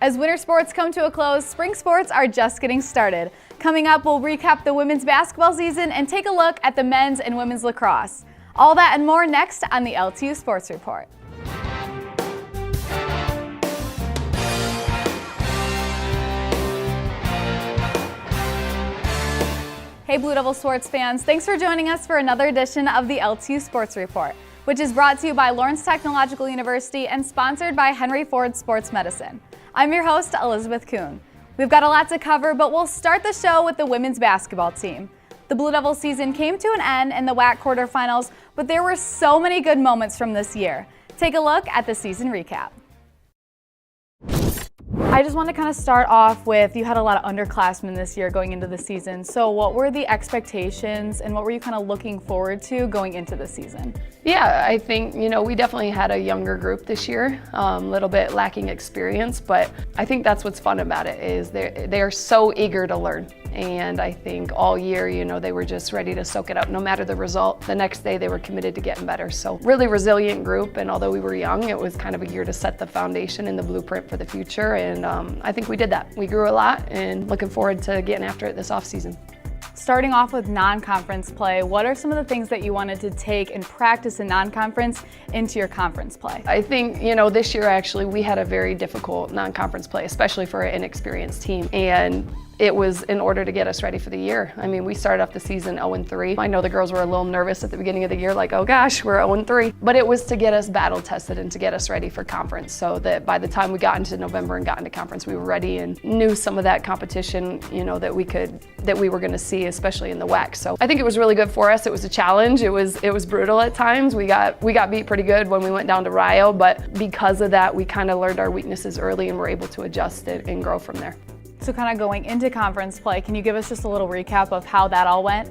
As winter sports come to a close, spring sports are just getting started. Coming up, we'll recap the women's basketball season and take a look at the men's and women's lacrosse. All that and more next on the LTU Sports Report. Hey Blue Devil sports fans, thanks for joining us for another edition of the LTU Sports Report, which is brought to you by Lawrence Technological University and sponsored by Henry Ford Sports Medicine. I'm your host, Elizabeth Kuhn. We've got a lot to cover, but we'll start the show with the women's basketball team. The Blue Devil season came to an end in the WAC quarterfinals, but there were so many good moments from this year. Take a look at the season recap. I just want to kind of start off with, you had a lot of underclassmen this year going into the season. So what were the expectations and what were you kind of looking forward to going into the season? Yeah, I think, we definitely had a younger group this year, a little bit lacking experience, but I think that's what's fun about it is they are so eager to learn. And I think all year, they were just ready to soak it up no matter the result. The next day they were committed to getting better. So really resilient group, and although we were young, it was kind of a year to set the foundation and the blueprint for the future. And I think we did that. We grew a lot and looking forward to getting after it this offseason. Starting off with non-conference play, what are some of the things that you wanted to take and practice in non-conference into your conference play? I think, this year actually we had a very difficult non-conference play, especially for an inexperienced team. And it was in order to get us ready for the year. I mean, we started off the season 0-3. I know the girls were a little nervous at the beginning of the year, like, oh gosh, we're 0-3. But it was to get us battle tested and to get us ready for conference, so that by the time we got into November and got into conference, we were ready and knew some of that competition, that we were gonna see, especially in the WAC. So I think it was really good for us. It was a challenge. It was brutal at times. We got beat pretty good when we went down to Rio, but because of that, we kind of learned our weaknesses early and were able to adjust it and grow from there. So kind of going into conference play, can you give us just a little recap of how that all went?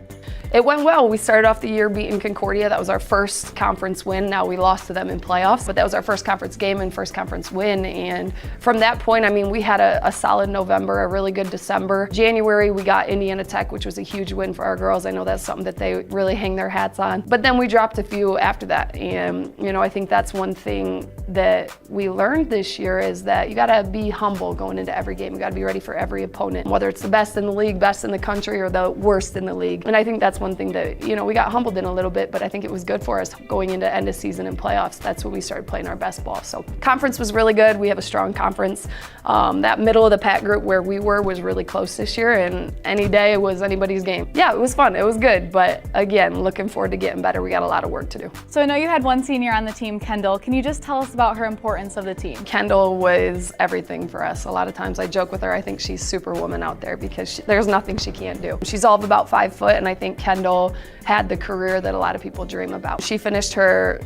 It went well. We started off the year beating Concordia. That was our first conference win. Now we lost to them in playoffs, but that was our first conference game and first conference win. And from that point, we had a solid November, a really good December. January, we got Indiana Tech, which was a huge win for our girls. I know that's something that they really hang their hats on. But then we dropped a few after that. And, I think that's one thing that we learned this year is that you gotta be humble going into every game. You gotta be ready for every opponent, whether it's the best in the league, best in the country, or the worst in the league. And I think that's one thing that, we got humbled in a little bit, but I think it was good for us going into end of season and playoffs. That's when we started playing our best ball. So conference was really good. We have a strong conference. That middle of the pack group where we were was really close this year, and any day it was anybody's game. Yeah, it was fun. It was good. But again, looking forward to getting better. We got a lot of work to do. So I know you had one senior on the team, Kendall. Can you just tell us about her importance of the team? Kendall was everything for us. A lot of times I joke with her, I think she's Superwoman out there because there's nothing she can't do. She's all of about 5 foot, and I think Kendall had the career that a lot of people dream about. She finished her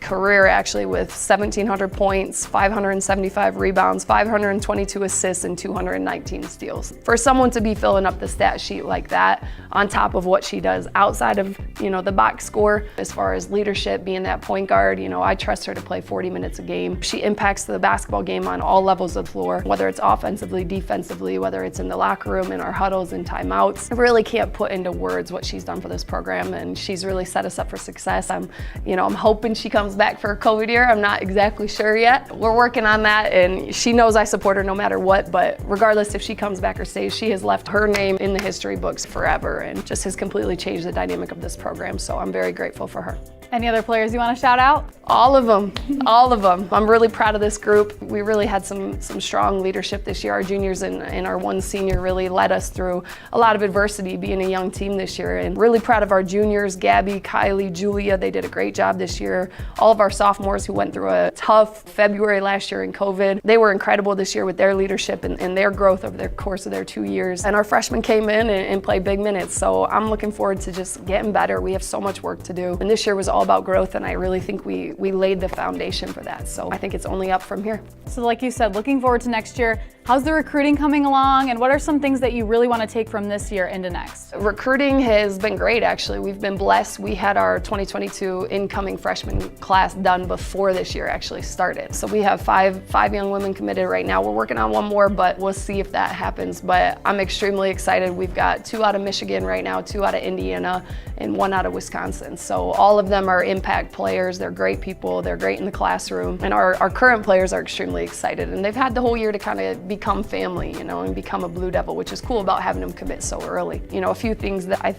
career actually with 1,700 points, 575 rebounds, 522 assists, and 219 steals. For someone to be filling up the stat sheet like that, on top of what she does outside of, the box score, as far as leadership, being that point guard, I trust her to play 40 minutes a game. She impacts the basketball game on all levels of the floor, whether it's offensively, defensively, whether it's in the locker room, in our huddles and timeouts. I really can't put into words what she's done for this program, and she's really set us up for success. I'm hoping she comes back for a COVID year. I'm not exactly sure yet. We're working on that, and she knows I support her no matter what, but regardless if she comes back or stays, she has left her name in the history books forever and just has completely changed the dynamic of this program, so I'm very grateful for her. Any other players you want to shout out? All of them, all of them. I'm really proud of this group. We really had some strong leadership this year. Our juniors and our one senior really led us through a lot of adversity being a young team this year, and really proud of our juniors, Gabby, Kylie, Julia. They did a great job this year. All of our sophomores who went through a tough February last year in COVID, they were incredible this year with their leadership and their growth over the course of their 2 years. And our freshmen came in and played big minutes, so I'm looking forward to just getting better. We have so much work to do, and this year was all about growth, and I really think we laid the foundation for that. So I think it's only up from here. So like you said, looking forward to next year. How's the recruiting coming along, and what are some things that you really want to take from this year into next? Recruiting has been great, actually. We've been blessed. We had our 2022 incoming freshman class done before this year actually started. So we have five young women committed right now. We're working on one more, but we'll see if that happens. But I'm extremely excited. We've got 2 out of Michigan right now, 2 out of Indiana, and 1 out of Wisconsin. So all of them are impact players. They're great people. They're great in the classroom. And our current players are extremely excited. And they've had the whole year to kind of become family, and become a Blue Devil, which is cool about having them commit so early. A few things that I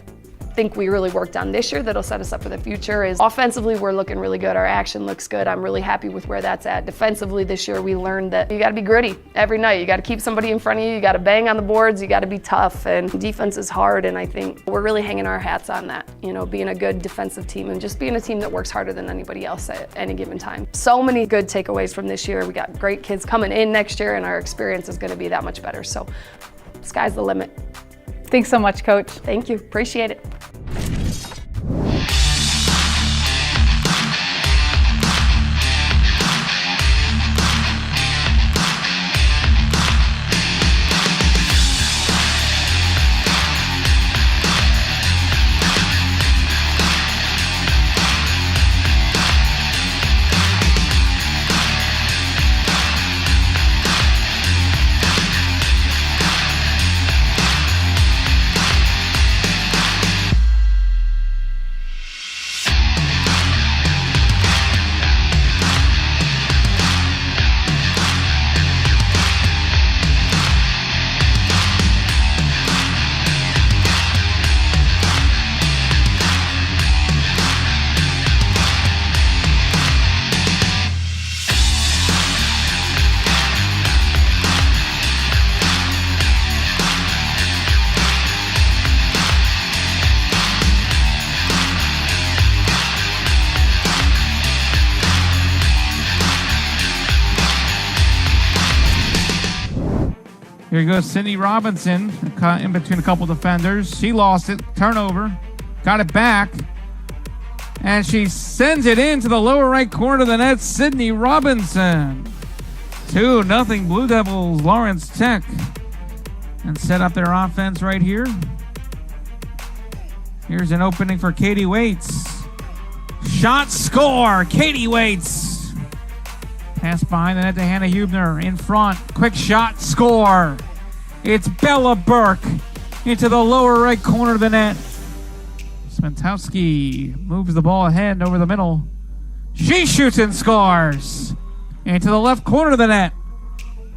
think we really worked on this year that'll set us up for the future is offensively, we're looking really good. Our action looks good. I'm really happy with where that's at. Defensively this year, we learned that you got to be gritty every night. You got to keep somebody in front of you. You got to bang on the boards. You got to be tough, and defense is hard. And I think we're really hanging our hats on that, being a good defensive team and just being a team that works harder than anybody else at any given time. So many good takeaways from this year. We got great kids coming in next year, and our experience is going to be that much better. So sky's the limit. Thanks so much, Coach. Thank you. Appreciate it. Here goes Sydney Robinson, caught in between a couple defenders. She lost it, turnover, got it back, and she sends it into the lower right corner of the net. Sydney Robinson. 2-0 Blue Devils, Lawrence Tech. And set up their offense right here. Here's an opening for Katie Waits. Shot, score, Katie Waits. Pass behind the net to Hannah Hubner. In front. Quick shot. Score. It's Bella Burke into the lower right corner of the net. Smentowski moves the ball ahead over the middle. She shoots and scores. Into the left corner of the net.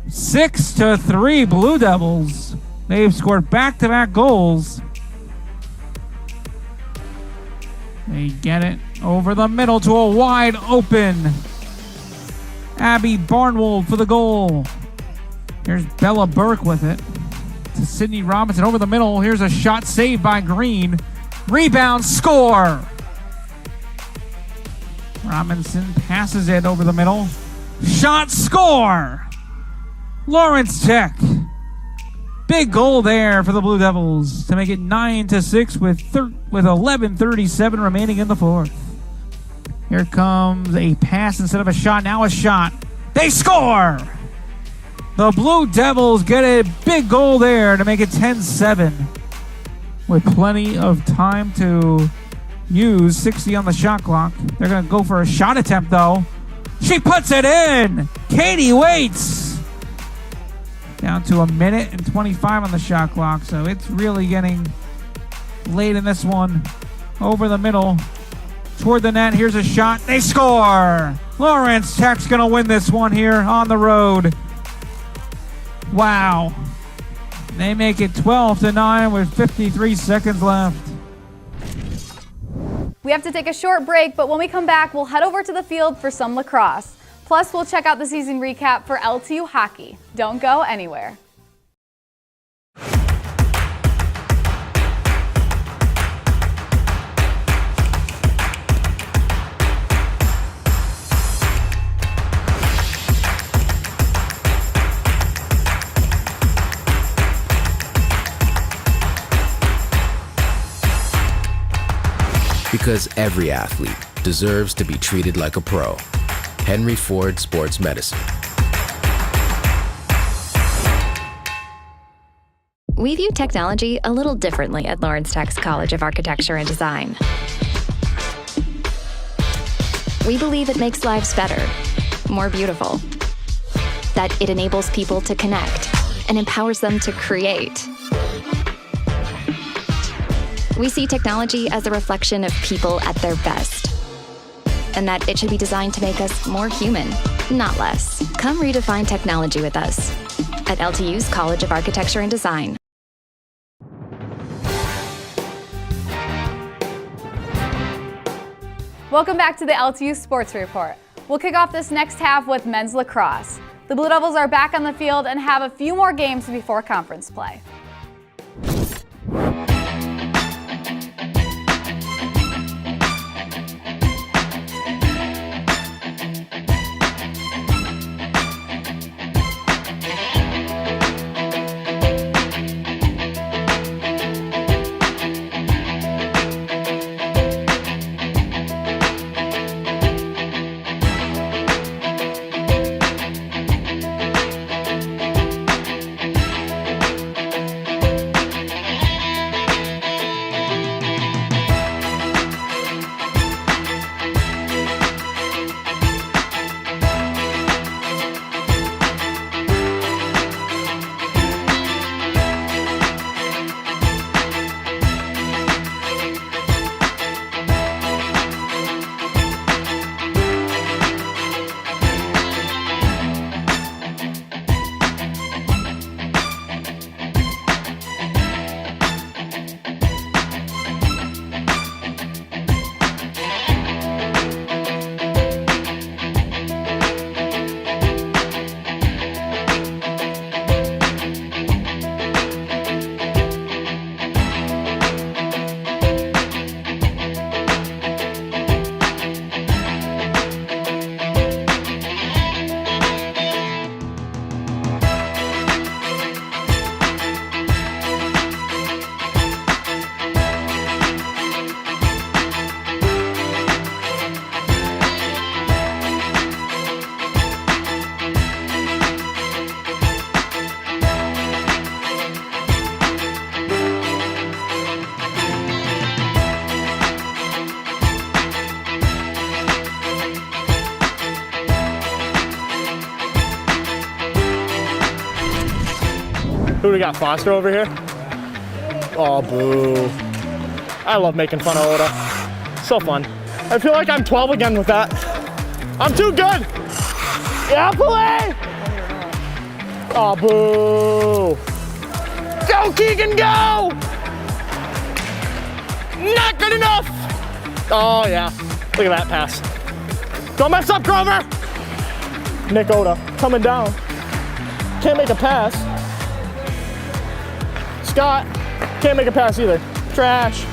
6-3 Blue Devils. They've scored back-to-back goals. They get it over the middle to a wide open Abby Barnwold for the goal. Here's Bella Burke with it to Sydney Robinson over the middle. Here's a shot saved by Green. Rebound, score. Robinson passes it over the middle. Shot, score. Lawrence Tech. Big goal there for the Blue Devils to make it 9-6 with 11:37 remaining in the fourth. Here comes a pass instead of a shot. Now a shot. They score! The Blue Devils get a big goal there to make it 10-7. With plenty of time to use. 60 on the shot clock. They're going to go for a shot attempt, though. She puts it in! Katie Waits! Down to 1:25 on the shot clock. So it's really getting late in this one. Over the middle. Toward the net, here's a shot. They score! Lawrence Tech's gonna win this one here on the road. Wow. They make it 12-9 with 53 seconds left. We have to take a short break, but when we come back, we'll head over to the field for some lacrosse. Plus, we'll check out the season recap for LTU hockey. Don't go anywhere. Because every athlete deserves to be treated like a pro. Henry Ford Sports Medicine. We view technology a little differently at Lawrence Tech's College of Architecture and Design. We believe it makes lives better, more beautiful, that it enables people to connect and empowers them to create. We see technology as a reflection of people at their best, and that it should be designed to make us more human, not less. Come redefine technology with us at LTU's College of Architecture and Design. Welcome back to the LTU Sports Report. We'll kick off this next half with men's lacrosse. The Blue Devils are back on the field and have a few more games before conference play. Who do we got? Foster over here? Oh, boo. I love making fun of Oda. So fun. I feel like I'm 12 again with that. I'm too good. Yeah, play. Oh, boo. Go, Keegan, go. Not good enough. Oh, yeah. Look at that pass. Don't mess up, Grover. Nick Oda coming down. Can't make a pass. Scott can't make a pass either. Trash.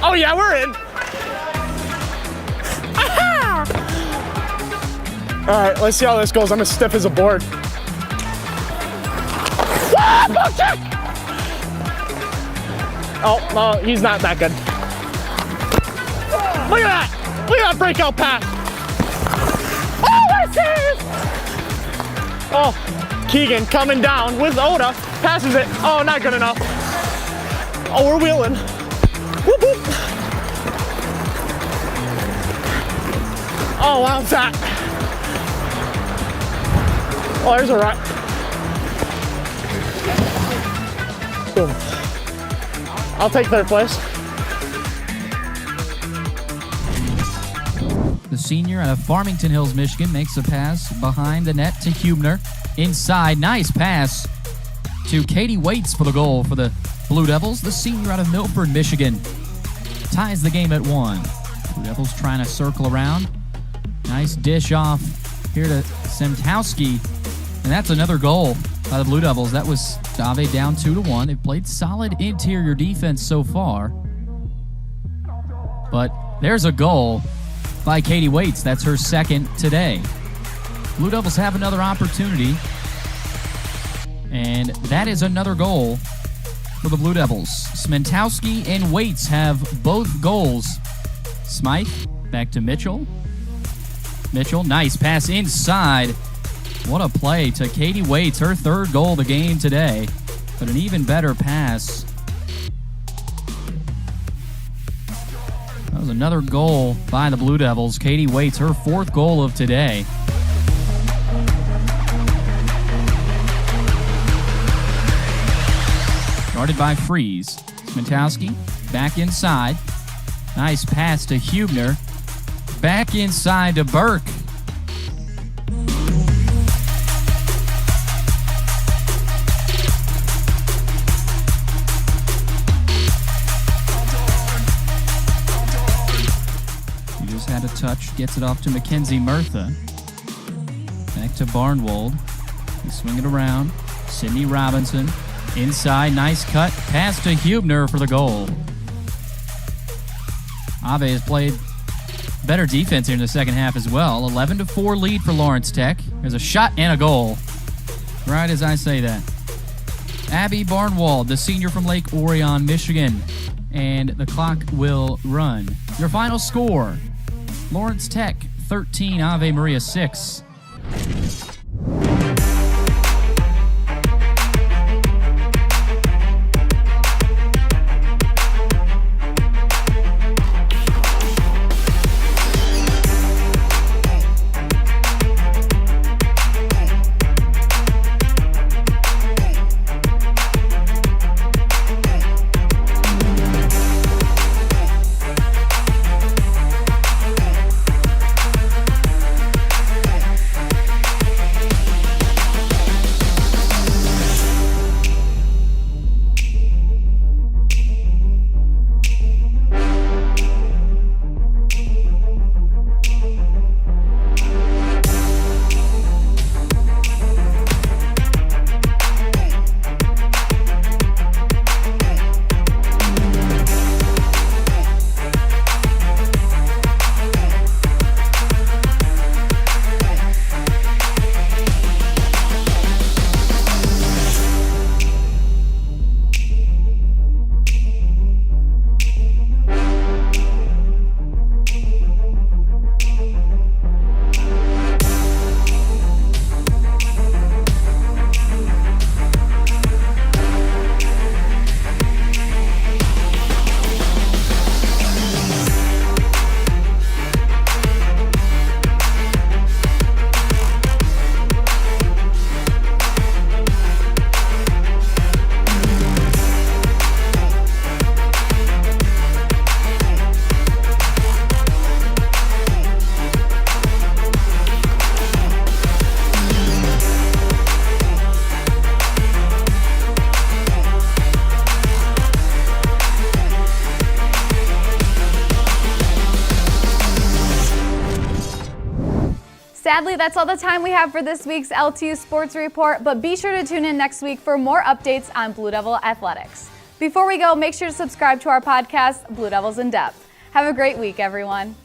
Oh yeah, we're in. Aha! All right, let's see how this goes. I'm as stiff as a board. Ah, ball check! Oh, no, he's not that good. Look at that! Look at that breakout pass. Oh, what a save! Oh, Keegan coming down with Oda. Passes it. Oh, not good enough. Oh, we're wheeling. Whoop, whoop. Oh, wow, that. Oh, there's a rock. Boom. I'll take third place. The senior out of Farmington Hills, Michigan, makes a pass behind the net to Hubner. Inside, nice pass to Katie Waits for the goal for the Blue Devils. The senior out of Milford, Michigan, ties the game at 1. Blue Devils trying to circle around. Nice dish off here to Semtowski, and that's another goal by the Blue Devils. That was Dave down 2-1. They've played solid interior defense so far, but there's a goal by Katie Waits. That's her second today. Blue Devils have another opportunity, and that is another goal for the Blue Devils. Smentowski and Waits have both goals. Smythe back to Mitchell. Mitchell, nice pass inside. What a play to Katie Waits, her third goal of the game today. but an even better pass. That was another goal by the Blue Devils. Katie Waits, her 4th goal of today. Guarded by Freeze. Smitowski back inside. Nice pass to Hubner. Back inside to Burke. He just had a touch. Gets it off to Mackenzie Murtha. Back to Barnwold. They swing it around. Sydney Robinson. Inside, nice cut. Pass to Hubner for the goal. Ave has played better defense here in the second half as well. 11-4 lead for Lawrence Tech. There's a shot and a goal. Right as I say that. Abby Barnwald, the senior from Lake Orion, Michigan. And the clock will run. Your final score, Lawrence Tech 13, Ave Maria 6. Sadly, that's all the time we have for this week's LTU Sports Report, but be sure to tune in next week for more updates on Blue Devil athletics. Before we go, make sure to subscribe to our podcast, Blue Devils in Depth. Have a great week, everyone.